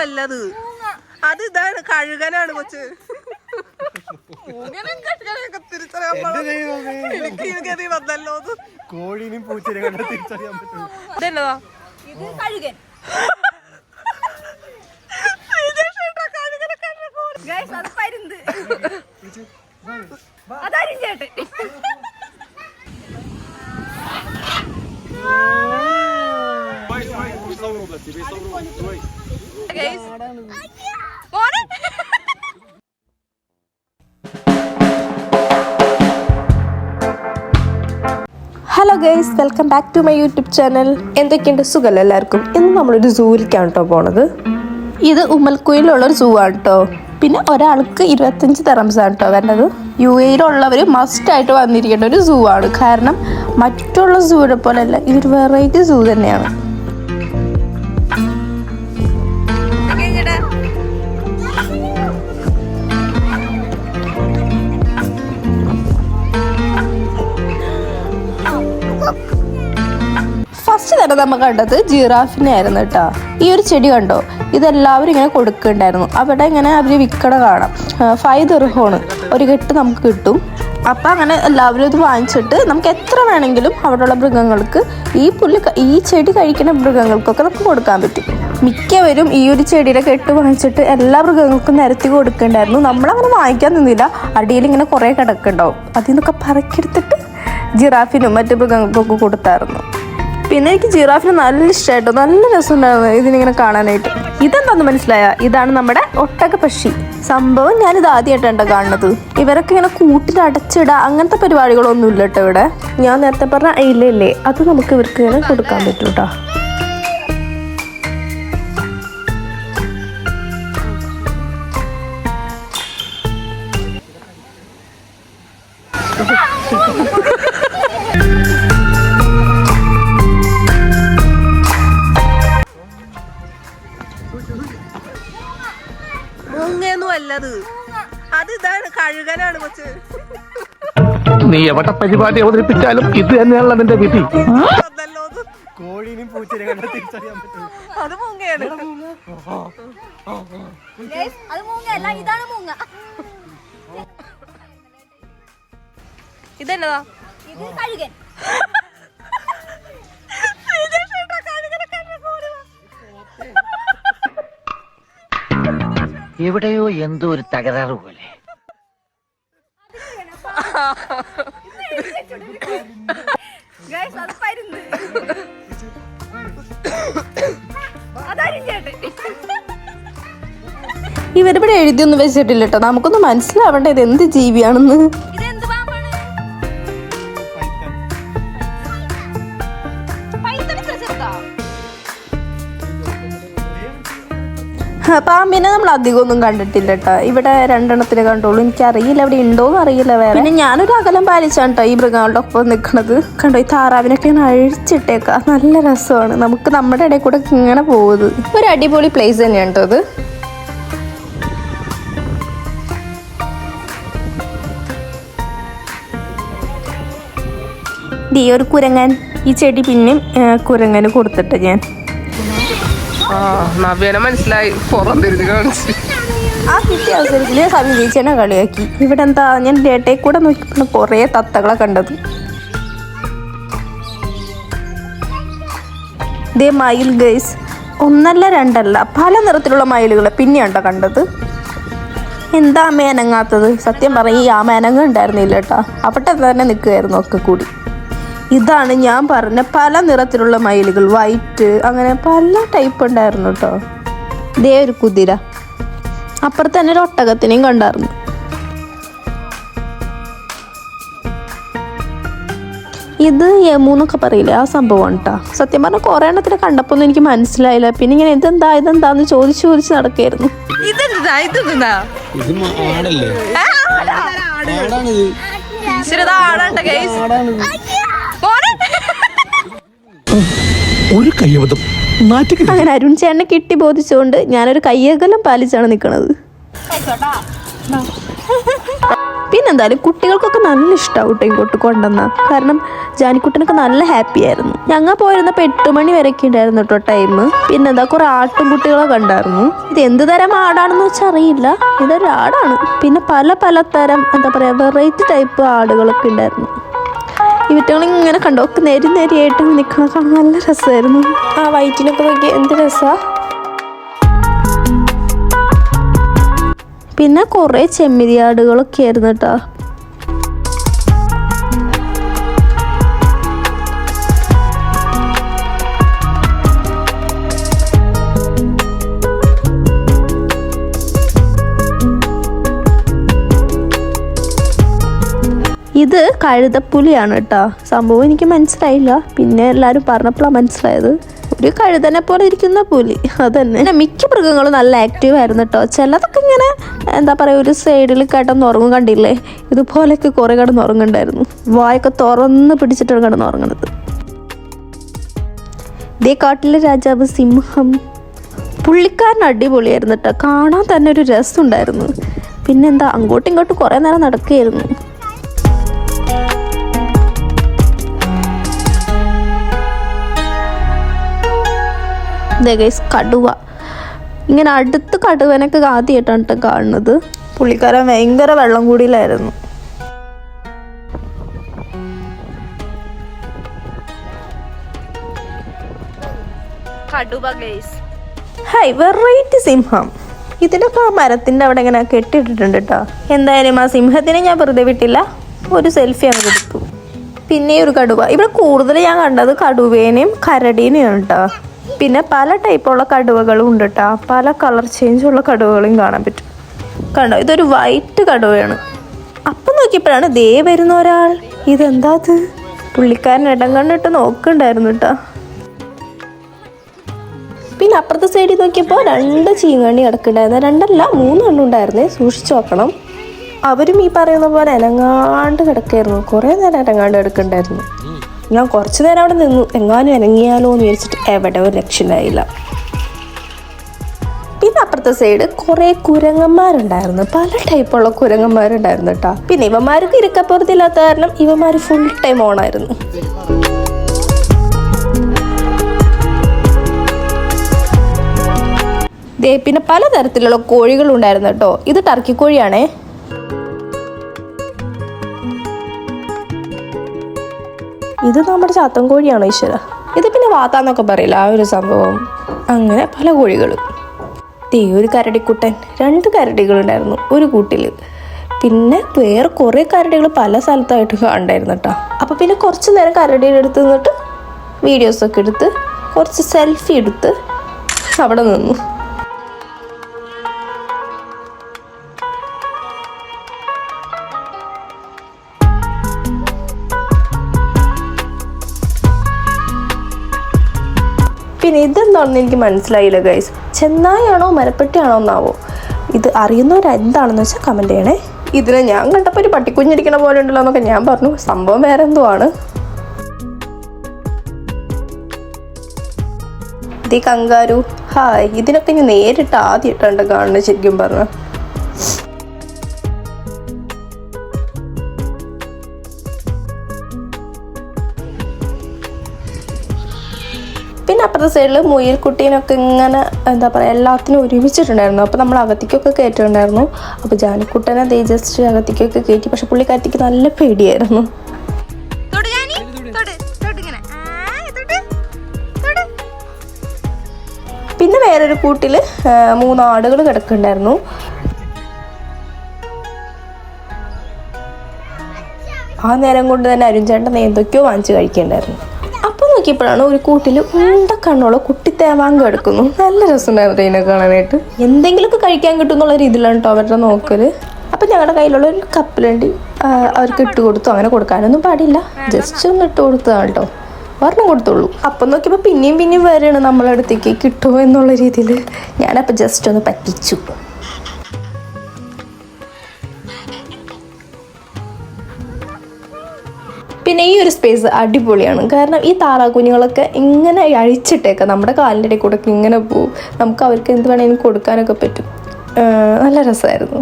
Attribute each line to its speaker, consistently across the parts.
Speaker 1: അല്ലത് അത് ഇതാണ് കഴുകനാണ് കൊച്ച്.
Speaker 2: കോഴിനും പൂച്ചനെ കണ്ടാൽ തിരിച്ചറിയാൻ പറ്റും.
Speaker 1: ഇതെന്നതാ?
Speaker 3: Hello guys, welcome back to my YouTube channel. എന്തൊക്കെയുണ്ട്, സുഖമല്ല എല്ലാവർക്കും? ഇന്ന് നമ്മളൊരു സൂവിലേക്കാണ് കേട്ടോ പോണത്. ഇത് ഉമ്മൽക്കുയിലുള്ളൊരു സൂ ആണ് കേട്ടോ. പിന്നെ ഒരാൾക്ക് 25 ദിർഹംസാണ് കേട്ടോ വേണ്ടത്. UAE-യിലുള്ളവർ മസ്റ്റായിട്ട് വന്നിരിക്കേണ്ട ഒരു സൂ ആണ്. കാരണം മറ്റുള്ള സൂവിനെ പോലെയല്ല, ഇതൊരു വെറൈറ്റി സൂ തന്നെയാണ്. ഫസ്റ്റ് തന്നെ നമ്മൾ കണ്ടത് ജിറാഫിനെ ആയിരുന്നു കേട്ടോ. ഈ ഒരു ചെടി കണ്ടോ, ഇതെല്ലാവരും ഇങ്ങനെ കൊടുക്കുന്നുണ്ടായിരുന്നു. അവിടെ ഇങ്ങനെ അവർ വിൽക്കണ കാണാം. 5 ദിർഹമാണ് ഒരു കെട്ട് നമുക്ക് കിട്ടും. അപ്പം അങ്ങനെ എല്ലാവരും ഇത് വാങ്ങിച്ചിട്ട് നമുക്ക് എത്ര വേണമെങ്കിലും അവിടെയുള്ള മൃഗങ്ങൾക്ക് ഈ ചെടി കഴിക്കുന്ന മൃഗങ്ങൾക്കൊക്കെ നമുക്ക് കൊടുക്കാൻ പറ്റും. മിക്കവരും ഈ ഒരു ചെടിയുടെ കെട്ട് വാങ്ങിച്ചിട്ട് എല്ലാ മൃഗങ്ങൾക്കും നിരത്തി കൊടുക്കുന്നുണ്ടായിരുന്നു. നമ്മളങ്ങനെ വാങ്ങിക്കാൻ നിന്നില്ല. അടിയിൽ ഇങ്ങനെ കുറേ കിടക്കുന്നുണ്ടാവും. അതിൽ നിന്നൊക്കെ പറക്കെടുത്തിട്ട് ജിറാഫിനും മറ്റു മൃഗങ്ങൾക്കൊക്കെ കൊടുത്തായിരുന്നു. പിന്നെ എനിക്ക് ജിറാഫിനെ നല്ല ഇഷ്ടമായിട്ടോ, നല്ല രസമുണ്ടായിരുന്നു ഇതിനിങ്ങനെ കാണാനായിട്ട്. ഇതെന്താന്ന് മനസ്സിലായ? ഇതാണ് നമ്മുടെ ഒട്ടകപ്പക്ഷി. സംഭവം ഞാനിത് ആദ്യമായിട്ടാണ് കാണുന്നത്. ഇവരൊക്കെ ഇങ്ങനെ കൂട്ടിൽ അടച്ചിടുക അങ്ങനത്തെ പരിപാടികളൊന്നും ഇല്ല കേട്ടോ ഇവിടെ. ഞാൻ നേരത്തെ പറഞ്ഞ ഇല്ലേ, അത് നമുക്ക് ഇവർക്ക് ഇങ്ങനെ കൊടുക്കാൻ പറ്റും കേട്ടോ.
Speaker 1: മൂങ്ങയൊന്നും അല്ലത്, അത് ഇതാണ് കഴുകനാണ് കൊച്ച്.
Speaker 4: നീ എവിടെ പരിപാടി അവതരിപ്പിച്ചാലും ഇത് തന്നെയാണല്ലോ നിന്റെ വിധി.
Speaker 2: കോഴിനും പൂച്ചനെ കണ്ടാൽ തിരിച്ചറിയാൻ പറ്റും.
Speaker 1: അത് മൂങ്ങയാണ്. ഇതെന്നതാ?
Speaker 5: എവിടെയോ എന്തോ ഒരു തകരാറ് പോലെ.
Speaker 3: ഇവരിവിടെ എഴുതിയൊന്നും വെച്ചിട്ടില്ല കേട്ടോ. നമുക്കൊന്നും മനസ്സിലാവേണ്ട ഇത് എന്ത് ജീവിയാണെന്ന്. പാമ്പിനെ നമ്മൾ അധികമൊന്നും കണ്ടിട്ടില്ല കേട്ടോ. ഇവിടെ 2 എണ്ണത്തിനെ കണ്ടോളൂ. എനിക്കറിയില്ല ഇവിടെ ഉണ്ടോന്ന് അറിയില്ല വേറെ. പിന്നെ ഞാനൊരു അകലം പാലിച്ചാണ് കേട്ടോ ഈ മൃഗങ്ങളുടെ ഒപ്പം നിൽക്കുന്നത്. കണ്ടോ, ഈ താറാവിനൊക്കെ ഇങ്ങനെ അഴിച്ചിട്ടേക്കാം. നല്ല രസമാണ്. നമുക്ക് നമ്മുടെ ഇടയിൽ കൂടെ ഇങ്ങനെ പോകുന്നത്. ഒരു അടിപൊളി പ്ലേസ് തന്നെയാണ് കേട്ടോ ഇത്. ഈ ഒരു കുരങ്ങൻ, ഈ ചെടി പിന്നെയും കുരങ്ങന് കൊടുത്തിട്ട് ഞാൻ
Speaker 1: നവ്യനെ മനസ്സിലായി. പുറം തിരിഞ്ഞ് കാണിച്ചു.
Speaker 3: ആ കിട്ടിയ അവസരത്തിൽ സമീപിച്ചേനെ കളിയാക്കി. ഇവിടെ എന്താ, ഞാൻ ഡേട്ടയിൽ കൂടെ നോക്കിയപ്പോൾ കുറേ തത്തകളെ കണ്ടത്. ഇതേ മയിൽ ഗൈസ്, 1 അല്ല 2 അല്ല, പല നിറത്തിലുള്ള മയിലുകളെ പിന്നെയുണ്ടോ കണ്ടത്. എന്താ അമ്മയനങ്ങാത്തത്? സത്യം പറയും, ഈ ആമയനങ്ങ ഉണ്ടായിരുന്നില്ല കേട്ടോ. അവിടെ തന്നെ നിൽക്കുകയായിരുന്നു ഒക്കെ കൂടി. ഇതാണ് ഞാൻ പറഞ്ഞ പല നിറത്തിലുള്ള മയിലുകൾ. വൈറ്റ്, അങ്ങനെ പല ടൈപ്പ് ഉണ്ടായിരുന്നു കേട്ടോ. ഇതേ ഒരു കുതിര. അപ്പുറത്ത് തന്നെ ഒരു ഒട്ടകത്തിനെയും കണ്ടായിരുന്നു. ഇത് യമൂന്നൊക്കെ പറയില്ലേ, ആ സംഭവമാണ് കേട്ടോ. സത്യം പറഞ്ഞാൽ കുറേ എണ്ണത്തിനെ കണ്ടപ്പോൾ ഒന്നും എനിക്ക് മനസ്സിലായില്ല. പിന്നെ ഇങ്ങനെ ഇതെന്താന്ന് ചോദിച്ച് നടക്കായിരുന്നു.
Speaker 4: ഒരു കയ്യബദ്ധം.
Speaker 3: അങ്ങനെ അരുൺ ചേട്ടനെ കിട്ടി ബോധിച്ചുകൊണ്ട് ഞാനൊരു കയ്യകലം പാലിച്ചാണ് നിൽക്കണത്. പിന്നെന്തായാലും കുട്ടികൾക്കൊക്കെ നല്ല ഇഷ്ടമാവും കേട്ടോ ഇങ്ങോട്ട് കൊണ്ടുവന്ന. കാരണം ജാനിക്കുട്ടനൊക്കെ നല്ല ഹാപ്പി ആയിരുന്നു. ഞങ്ങൾ പോയിരുന്നപ്പോൾ 8 മണി വരെയൊക്കെ ഉണ്ടായിരുന്നു കേട്ടോ ടൈം. പിന്നെന്താ കുറെ ആട്ടും കുട്ടികളെ കണ്ടായിരുന്നു. ഇത് എന്ത് തരം ആടാണെന്ന് വെച്ചാൽ അറിയില്ല, ഇതൊരു ആടാണ്. പിന്നെ പല തരം എന്താ പറയുക വെറൈറ്റി ടൈപ്പ് ആടുകളൊക്കെ ഉണ്ടായിരുന്നു. ഇവറ്റകളിങ്ങനെ കണ്ടോ നേരിയായിട്ട് നിൽക്കണ കാണാൻ നല്ല രസമായിരുന്നു. ആ വൈറ്റിനൊക്കെ നോക്കി എന്ത് രസമാണ്. പിന്നെ കുറേ ചെമ്മരിയാടുകളൊക്കെ ആയിരുന്നു കേട്ടോ. ഇത് കഴുതപ്പുലിയാണ് കേട്ടോ. സംഭവം എനിക്ക് മനസ്സിലായില്ല, പിന്നെ എല്ലാവരും പറഞ്ഞപ്പോഴാണ് മനസ്സിലായത്. ഒരു കഴുതനെ പോലെ ഇരിക്കുന്ന പുലി അതന്നെ. മിക്ക മൃഗങ്ങളും നല്ല ആക്റ്റീവ് ആയിരുന്നു കേട്ടോ. ചിലതൊക്കെ ഇങ്ങനെ എന്താ പറയുക ഒരു സൈഡിൽ കിടന്നുറങ്ങും, കണ്ടില്ലേ? ഇതുപോലെയൊക്കെ കുറേ കിടന്നുറങ്ങുന്നുണ്ടായിരുന്നു. വായൊക്കെ തുറന്ന് പിടിച്ചിട്ടാണ് കിടന്നുറങ്ങുന്നത്. ഇതേ കാട്ടിലെ രാജാവ് സിംഹം. പുള്ളിക്കാരൻ അടിപൊളിയായിരുന്നു കേട്ടോ. കാണാൻ തന്നെ ഒരു രസമുണ്ടായിരുന്നു. പിന്നെന്താ അങ്ങോട്ടും ഇങ്ങോട്ടും കുറേ നേരം നടക്കുകയായിരുന്നു. കടുവ. ഇങ്ങനെ അടുത്ത് കടുവനൊക്കെ ആദ്യമായിട്ടാണ് കാണുന്നത്. പുള്ളിക്കാരൻ ഭയങ്കര വെള്ളം കൂടിയിലായിരുന്നു. ഹായ് വെറൈറ്റി സിംഹം. ഇതിനൊക്കെ ആ മരത്തിൻ്റെ അവിടെ ഇങ്ങനെ കെട്ടിയിട്ടിട്ടുണ്ട് കേട്ടോ. എന്തായാലും ആ സിംഹത്തിനെ ഞാൻ വെറുതെ വിട്ടില്ല, ഒരു സെൽഫി അങ്ങ് എടുത്തു. പിന്നെ ഒരു കടുവ. ഇവിടെ കൂടുതൽ ഞാൻ കണ്ടത് കടുവേനെയും കരടീനെയും കേട്ടോ. പിന്നെ പല ടൈപ്പുള്ള കടുവകളും ഉണ്ട് കേട്ടോ. പല കളർ ചേഞ്ചുള്ള കടുവകളും കാണാൻ പറ്റും. കണ്ടോ ഇതൊരു വൈറ്റ് കടുവയാണ്. അപ്പം നോക്കിയപ്പോഴാണ് ദേ വരുന്ന ഒരാൾ. ഇതെന്താ അത്? പുള്ളിക്കാരൻ ഇടം കണ്ടിട്ട് നോക്കുന്നുണ്ടായിരുന്നു കേട്ടോ. പിന്നെ അപ്പുറത്തെ സൈഡിൽ നോക്കിയപ്പോൾ 2 ചീങ്കണ്ണി കിടക്കുന്നുണ്ടായിരുന്നു. 2 അല്ല 3 എണ്ണം ഉണ്ടായിരുന്നേ. സൂക്ഷിച്ചു നോക്കണം. അവരും ഈ പറയുന്ന പോലെ അനങ്ങാണ്ട് കിടക്കായിരുന്നു. കുറേ നേരം അനങ്ങാണ്ട് കിടക്കുന്നുണ്ടായിരുന്നു. ഞാൻ കുറച്ച് നേരം അവിടെ നിന്നു, എങ്ങാനും ഇറങ്ങിയാലോ എന്ന് വിചാരിച്ചിട്ട് എവിടെ ഒരു രക്ഷയില്ല. പിന്നെ അപ്പുറത്തെ സൈഡ് കുറേ കുരങ്ങന്മാരുണ്ടായിരുന്നു. പല ടൈപ്പുള്ള കുരങ്ങന്മാരുണ്ടായിരുന്നു കേട്ടോ. പിന്നെ ഇവന്മാർക്ക് ഇരിക്കപ്പുറത്തില്ലാത്ത കാരണം ഇവന്മാർ ഫുൾ ടൈം ഓണായിരുന്നു. പിന്നെ പലതരത്തിലുള്ള കോഴികളുണ്ടായിരുന്നു കേട്ടോ. ഇത് ടർക്കി കോഴിയാണേ. ഇത് നമ്മുടെ ചാത്തൻ കോഴിയാണോ ഈശ്വര? ഇത് പിന്നെ വാത്താന്നൊക്കെ പറയില്ല ആ ഒരു സംഭവം. അങ്ങനെ പല കോഴികൾ. ഒരു കരടിക്കുട്ടൻ. 2 കരടികളുണ്ടായിരുന്നു ഒരു കൂട്ടിൽ. പിന്നെ വേറെ കുറേ കരടികൾ പല സ്ഥലത്തായിട്ട് ഉണ്ടായിരുന്നു കേട്ടോ. അപ്പോൾ പിന്നെ കുറച്ച് നേരം കരടിയുടെ അടുത്ത് നിന്നിട്ട് വീഡിയോസൊക്കെ എടുത്ത് കുറച്ച് സെൽഫി എടുത്ത് അവിടെ നിന്നു. പിന്നെ ഇതെന്താണെന്ന് എനിക്ക് മനസ്സിലായില്ല ഗൈസ്. ചെന്നായാണോ മരപ്പെട്ടിയാണോ എന്നാവോ? ഇത് അറിയുന്നവരെന്താണെന്ന് വെച്ചാൽ കമൻറ്റ് ചെയ്യണേ. ഇതിനെ ഞാൻ കണ്ടപ്പോൾ ഒരു പട്ടിക്കുഞ്ഞിരിക്കണ പോലെ ഉണ്ടല്ലോ എന്നൊക്കെ ഞാൻ പറഞ്ഞു. സംഭവം വേറെ എന്തോ ആണ്. ഇത് കങ്കാരു. ഹായ്. ഇതിനൊക്കെ ഞാൻ നേരിട്ട് ആദ്യമായിട്ടാണ് കാണുന്നത് ശരിക്കും പറഞ്ഞു. പിന്നെ അപ്പുറത്തെ സൈഡിൽ മുയൽക്കുട്ടീനൊക്കെ ഇങ്ങനെ എന്താ പറയുക എല്ലാത്തിനും ഒരുമിച്ചിട്ടുണ്ടായിരുന്നു. അപ്പോൾ നമ്മൾ അകത്തേക്കൊക്കെ കയറ്റിട്ടുണ്ടായിരുന്നു. അപ്പോൾ ജാനിക്കുട്ടനെ ദേ ജസ്റ്റ് അകത്തേക്കൊക്കെ കയറ്റി. പക്ഷെ പുള്ളിക്കാരത്തേക്ക് നല്ല പേടിയായിരുന്നു. പിന്നെ വേറൊരു കൂട്ടിൽ 3 ആടുകൾ കിടക്കുന്നുണ്ടായിരുന്നു. ആ നേരം കൊണ്ട് തന്നെ അരുൺചേട്ടൻ എന്തൊക്കെയോ വാങ്ങിച്ച് കഴിക്കുന്നുണ്ടായിരുന്നു. അപ്പോൾ നോക്കിയപ്പോഴാണ് ഒരു കൂട്ടിൽ കണ്ണുള്ള കുട്ടി തേവാങ്ക എടുക്കുന്നു. നല്ല രസമുണ്ടായിരുന്നു ഇതിനെ കാണാനായിട്ട്. എന്തെങ്കിലുമൊക്കെ കഴിക്കാൻ കിട്ടും എന്നുള്ള രീതിയിലാണ് കേട്ടോ അവരുടെ നോക്കൽ. അപ്പം ഞങ്ങളുടെ കയ്യിലുള്ള ഒരു കപ്പലണ്ടി അവർക്ക് ഇട്ട് കൊടുത്തു. അങ്ങനെ കൊടുക്കാനൊന്നും പാടില്ല, ജസ്റ്റ് ഒന്ന് ഇട്ട് കൊടുത്തതാണ് കേട്ടോ. ഒരെണ്ണം കൊടുത്തുള്ളൂ. അപ്പം നോക്കിയപ്പോൾ പിന്നെയും വരെയാണ് നമ്മളെ അടുത്തേക്ക് കിട്ടുമോ എന്നുള്ള രീതിയിൽ ഞാനപ്പോൾ ജസ്റ്റ് ഒന്ന് പറ്റിച്ചു. പിന്നെ ഈ ഒരു സ്പേസ് അടിപൊളിയാണ്. കാരണം ഈ താറാക്കുഞ്ഞുങ്ങളൊക്കെ ഇങ്ങനെ അഴിച്ചിട്ടേക്കാം, നമ്മുടെ കാലിൻ്റെ ഇടയിൽ കൂടെ ഇങ്ങനെ പോവും. നമുക്ക് അവർക്ക് എന്ത് വേണമെങ്കിലും കൊടുക്കാനൊക്കെ പറ്റും. നല്ല രസമായിരുന്നു.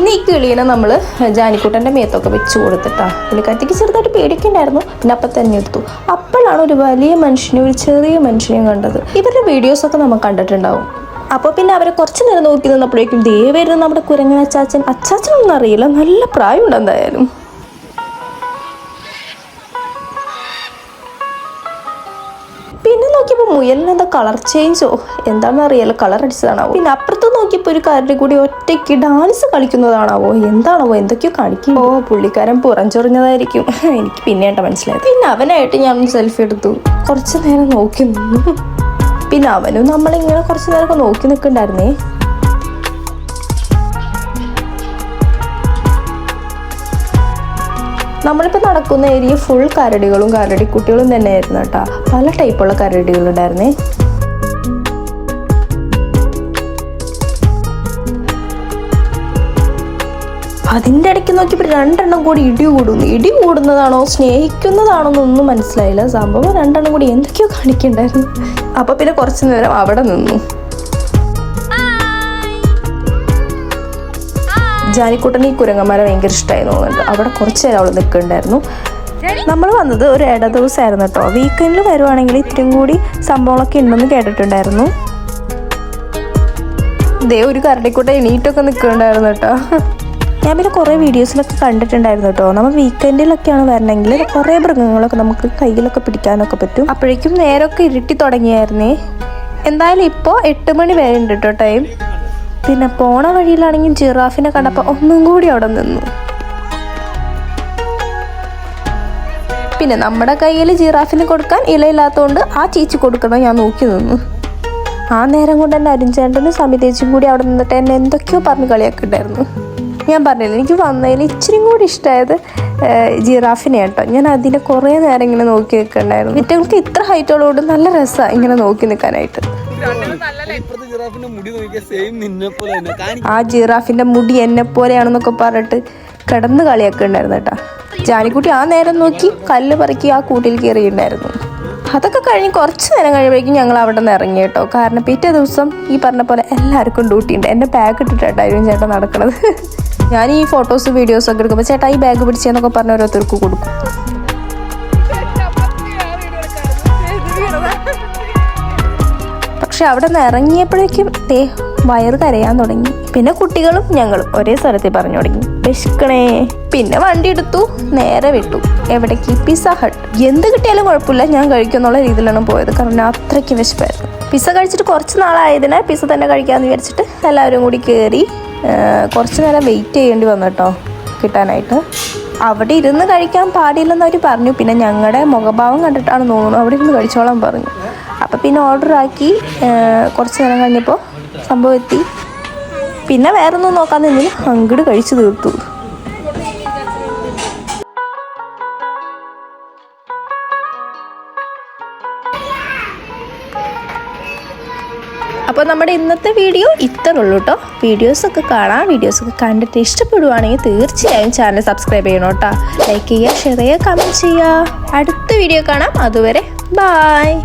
Speaker 3: പിന്നെ ഈ കിളീനെ നമ്മൾ ജാനിക്കുട്ടൻ്റെ മേത്തൊക്കെ വെച്ച് കൊടുത്തിട്ടാ. പുള്ളിക്കാരത്തേക്ക് ചെറുതായിട്ട് പേടിക്കണ്ടായിരുന്നു. പിന്നെ അപ്പം തന്നെ എടുത്തു. അപ്പോഴാണ് ഒരു വലിയ മനുഷ്യനെയും ഒരു ചെറിയ മനുഷ്യനെയും കണ്ടത്. ഇവരുടെ വീഡിയോസൊക്കെ നമ്മൾ കണ്ടിട്ടുണ്ടാവും. അപ്പോൾ പിന്നെ അവരെ കുറച്ച് നേരം നോക്കി നിന്നപ്പോഴേക്കും ദേവരുന്ന് നമ്മുടെ കുരങ്ങൻ അച്ചാച്ചനൊന്നും അറിയില്ല, നല്ല പ്രായമുണ്ട് എന്തായാലും. പിന്നെ നോക്കിയപ്പോൾ മുയലിനെന്താ കളർ ചേഞ്ചോ എന്താണെന്ന് അറിയാലോ, കളർ അടിച്ചതാണാവോ. പിന്നെ അപ്പുറത്ത് നോക്കിയപ്പോൾ ഒരു കാരുടെ കൂടി ഒറ്റയ്ക്ക് ഡാൻസ് കളിക്കുന്നതാണാവോ, എന്താണാവോ, എന്തൊക്കെയോ കാണിക്കും. ഓ പുള്ളിക്കാരൻ പുറഞ്ചൊറിഞ്ഞതായിരിക്കും. എനിക്ക് പിന്നെയായിട്ട് മനസ്സിലായത്. പിന്നെ അവനായിട്ട് ഞാൻ സെൽഫി എടുത്തു, കുറച്ച് നേരം നോക്കി നിന്നു. പിന്നെ അവനും നമ്മളിങ്ങനെ കുറച്ച് നേരമൊക്കെ നോക്കി നിൽക്കണ്ടായിരുന്നേ. നമ്മളിപ്പോൾ നടക്കുന്ന ഏരിയ ഫുൾ കരടികളും കരടിക്കുട്ടികളും തന്നെയായിരുന്നു കേട്ടോ. പല ടൈപ്പുള്ള കരടികളുണ്ടായിരുന്നേ. അതിൻ്റെ ഇടയ്ക്ക് നോക്കിയപ്പോൾ രണ്ടെണ്ണം കൂടി ഇടി കൂടുന്നു. ഇടി കൂടുന്നതാണോ സ്നേഹിക്കുന്നതാണോ എന്നൊന്നും മനസ്സിലായില്ല. സംഭവം രണ്ടെണ്ണം കൂടി എന്തൊക്കെയോ കാണിക്കണ്ടായിരുന്നു. അപ്പോൾ പിന്നെ കുറച്ച് നേരം അവിടെ നിന്നു. ജാനിക്കുട്ടന് ഈ കുരങ്ങന്മാരെ ഭയങ്കര ഇഷ്ടമായി തോന്നുന്നുണ്ട്. അവിടെ കുറച്ച് നേരം അവൾ നിൽക്കുന്നുണ്ടായിരുന്നു. നമ്മൾ വന്നത് ഒരു ഇട ദിവസമായിരുന്നു കേട്ടോ. വീക്കെൻഡിൽ വരുവാണെങ്കിൽ ഇത്രയും കൂടി സംഭവങ്ങളൊക്കെ ഉണ്ടെന്ന് കേട്ടിട്ടുണ്ടായിരുന്നു. ദേ ഒരു കരടിക്കുട്ട എണീറ്റൊക്കെ നിൽക്കുന്നുണ്ടായിരുന്നു കേട്ടോ. ഞാൻ പിന്നെ കുറേ വീഡിയോസിലൊക്കെ കണ്ടിട്ടുണ്ടായിരുന്നു കേട്ടോ. നമ്മൾ വീക്കെൻഡിലൊക്കെയാണ് വരണമെങ്കിൽ കുറേ മൃഗങ്ങളൊക്കെ നമുക്ക് കയ്യിലൊക്കെ പിടിക്കാനൊക്കെ പറ്റും. അപ്പോഴേക്കും നേരമൊക്കെ ഇരുട്ടി തുടങ്ങിയായിരുന്നേ. എന്തായാലും ഇപ്പോൾ 8 മണി വരെ ഉണ്ട് കേട്ടോ ടൈം. പിന്നെ പോണ വഴിയിലാണെങ്കിൽ ജിറാഫിനെ കണ്ടപ്പോൾ ഒന്നും കൂടി അവിടെ നിന്നു. പിന്നെ നമ്മുടെ കയ്യിൽ ജിറാഫിന് കൊടുക്കാൻ ഇലയില്ലാത്തതുകൊണ്ട് ആ ചേച്ചി കൊടുക്കണം ഞാൻ നോക്കി നിന്നു. ആ നേരം കൊണ്ട് തന്നെ അരുൺചേട്ടനും സമിതേച്ചും കൂടി അവിടെ നിന്നിട്ട് എന്നെ എന്തൊക്കെയോ പറഞ്ഞ് കളിയാക്കിണ്ടായിരുന്നു. ഞാൻ പറഞ്ഞില്ല, എനിക്ക് വന്നതിൽ ഇച്ചിരി കൂടി ഇഷ്ടമായത് ജിറാഫിനെ കേട്ടോ. ഞാൻ അതിനെ കുറേ നേരം ഇങ്ങനെ നോക്കി നിൽക്കണ്ടായിരുന്നു. കുട്ടികൾക്ക് ഇത്ര ഹൈറ്റുള്ളതുകൊണ്ട് നല്ല രസമാണ് ഇങ്ങനെ നോക്കി നിൽക്കാനായിട്ട്. ആ ജിറാഫിന്റെ മുടി എന്നെ പോലെയാണെന്നൊക്കെ പറഞ്ഞിട്ട് കിടന്ന് കളിയൊക്കെ ഉണ്ടായിരുന്നു കേട്ടോ. ജാനിക്കുട്ടി ആ നേരം നോക്കി കല്ല് പറക്കി ആ കൂട്ടിൽ കയറിയിട്ടുണ്ടായിരുന്നു. അതൊക്കെ കഴിഞ്ഞ് കുറച്ച് നേരം കഴിയുമ്പോഴേക്കും ഞങ്ങൾ അവിടെ നിന്ന് ഇറങ്ങി കേട്ടോ. കാരണം പിറ്റേ ദിവസം ഈ പറഞ്ഞ പോലെ എല്ലാവർക്കും ഡ്യൂട്ടി ഉണ്ട്. എൻ്റെ ബാഗ് ഇട്ടിട്ടായിരുന്നു ചേട്ടൻ നടക്കണത്. ഞാൻ ഈ ഫോട്ടോസ് വീഡിയോസ് ഒക്കെ എടുക്കുമ്പോൾ ചേട്ടാ ഈ ബാഗ് പിടിച്ചെന്നൊക്കെ പറഞ്ഞ് ഓരോരുത്തർക്ക് കൊടുക്കും. പക്ഷെ അവിടെ നിന്ന് ഇറങ്ങിയപ്പോഴേക്കും വയറ് കരയാൻ തുടങ്ങി. പിന്നെ കുട്ടികളും ഞങ്ങളും ഒരേ സ്ഥലത്തിൽ പറഞ്ഞു തുടങ്ങി വിശക്കണേ. പിന്നെ വണ്ടി എടുത്തു, നേരെ വിട്ടു. എവിടേക്ക്? Pizza hut. എന്ത് കിട്ടിയാലും കുഴപ്പമില്ല, ഞാൻ കഴിക്കുന്നുള്ള രീതിയിലാണ് പോയത്. കാരണം അത്രയ്ക്ക് വിശപ്പായിരുന്നു. പിസ്സ കഴിച്ചിട്ട് കുറച്ച് നാളായതിനാൽ പിസ്സ തന്നെ കഴിക്കാമെന്ന് വിചാരിച്ചിട്ട് എല്ലാവരും കൂടി കയറി. കുറച്ച് നേരം വെയിറ്റ് ചെയ്യേണ്ടി വന്നു കേട്ടോ കിട്ടാനായിട്ട്. അവിടെ ഇരുന്ന് കഴിക്കാൻ പാടില്ലെന്ന് അവർ പറഞ്ഞു. പിന്നെ ഞങ്ങളുടെ മുഖഭാവം കണ്ടിട്ടാണ് തോന്നുന്നു അവിടെ ഇരുന്ന് കഴിച്ചോളാൻ പറഞ്ഞു. അപ്പം പിന്നെ ഓർഡർ ആക്കി. കുറച്ച് നേരം കഴിഞ്ഞപ്പോൾ സംഭവം എത്തി. പിന്നെ വേറെ ഒന്നും നോക്കാൻ നിന്നില്ല, അങ്ങോട്ട് കഴിച്ചു തീർത്തു. അപ്പോൾ നമ്മുടെ ഇന്നത്തെ വീഡിയോ ഇത്രേ ഉള്ളൂ കേട്ടോ. വീഡിയോസൊക്കെ കാണാം. വീഡിയോസൊക്കെ കണ്ടിട്ട് ഇഷ്ടപ്പെടുവാണെങ്കിൽ തീർച്ചയായും ചാനൽ സബ്സ്ക്രൈബ് ചെയ്യണം കേട്ടോ. ലൈക്ക് ചെയ്യുക, ഷെയർ ചെയ്യുക, കമൻറ്റ് ചെയ്യുക. അടുത്ത വീഡിയോ കാണാം. അതുവരെ ബായ്.